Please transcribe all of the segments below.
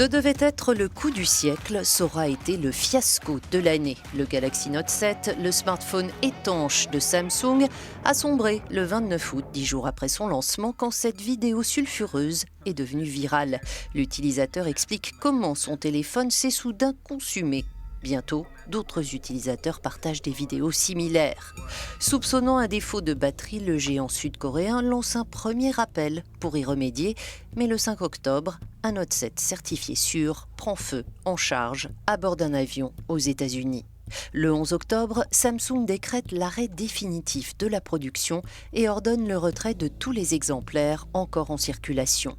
Ce devait être le coup du siècle, ça aura été le fiasco de l'année. Le Galaxy Note 7, le smartphone étanche de Samsung, a sombré le 29 août, 10 jours après son lancement, quand cette vidéo sulfureuse est devenue virale. L'utilisateur explique comment son téléphone s'est soudain consumé. Bientôt, d'autres utilisateurs partagent des vidéos similaires. Soupçonnant un défaut de batterie, le géant sud-coréen lance un premier appel pour y remédier, mais le 5 octobre, un Note 7 certifié sûr prend feu en charge à bord d'un avion aux États-Unis. Le 11 octobre, Samsung décrète l'arrêt définitif de la production et ordonne le retrait de tous les exemplaires encore en circulation.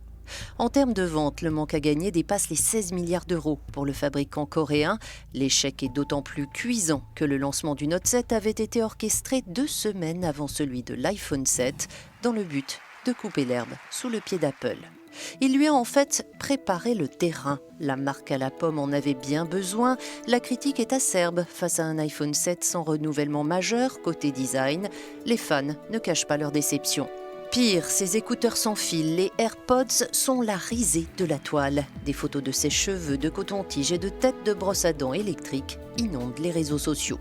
En termes de vente, le manque à gagner dépasse les 16 milliards d'euros pour le fabricant coréen. L'échec est d'autant plus cuisant que le lancement du Note 7 avait été orchestré 2 semaines avant celui de l'iPhone 7, dans le but de couper l'herbe sous le pied d'Apple. Il lui a en fait préparé le terrain. La marque à la pomme en avait bien besoin. La critique est acerbe face à un iPhone 7 sans renouvellement majeur côté design. Les fans ne cachent pas leur déception. Pire, ces écouteurs sans fil, les AirPods, sont la risée de la toile. Des photos de ses cheveux, de coton-tige et de têtes de brosse à dents électriques inondent les réseaux sociaux.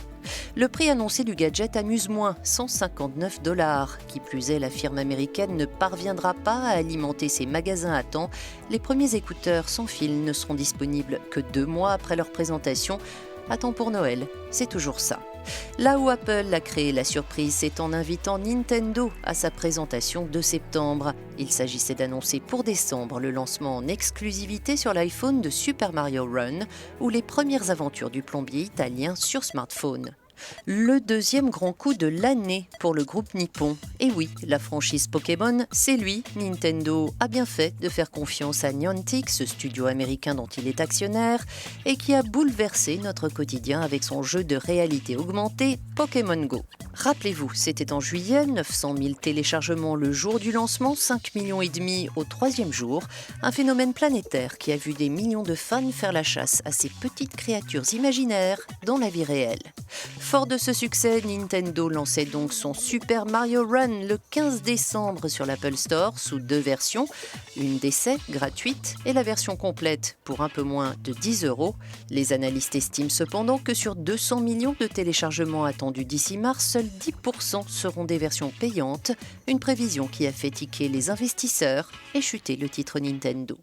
Le prix annoncé du gadget amuse moins, 159 $. Qui plus est, la firme américaine ne parviendra pas à alimenter ses magasins à temps. Les premiers écouteurs sans fil ne seront disponibles que 2 mois après leur présentation. À temps pour Noël, c'est toujours ça. Là où Apple a créé la surprise, c'est en invitant Nintendo à sa présentation de septembre. Il s'agissait d'annoncer pour décembre le lancement en exclusivité sur l'iPhone de Super Mario Run ou les premières aventures du plombier italien sur smartphone. Le deuxième grand coup de l'année pour le groupe nippon. Et oui, la franchise Pokémon, c'est lui. Nintendo a bien fait de faire confiance à Niantic, ce studio américain dont il est actionnaire, et qui a bouleversé notre quotidien avec son jeu de réalité augmentée Pokémon Go. Rappelez-vous, c'était en juillet, 900 000 téléchargements le jour du lancement, 5,5 millions au 3e jour. Un phénomène planétaire qui a vu des millions de fans faire la chasse à ces petites créatures imaginaires dans la vie réelle. Fort de ce succès, Nintendo lançait donc son Super Mario Run le 15 décembre sur l'Apple Store sous 2 versions, une d'essai gratuite et la version complète pour un peu moins de 10 €. Les analystes estiment cependant que sur 200 millions de téléchargements attendus d'ici mars, seuls 10% seront des versions payantes, une prévision qui a fait tiquer les investisseurs et chuter le titre Nintendo.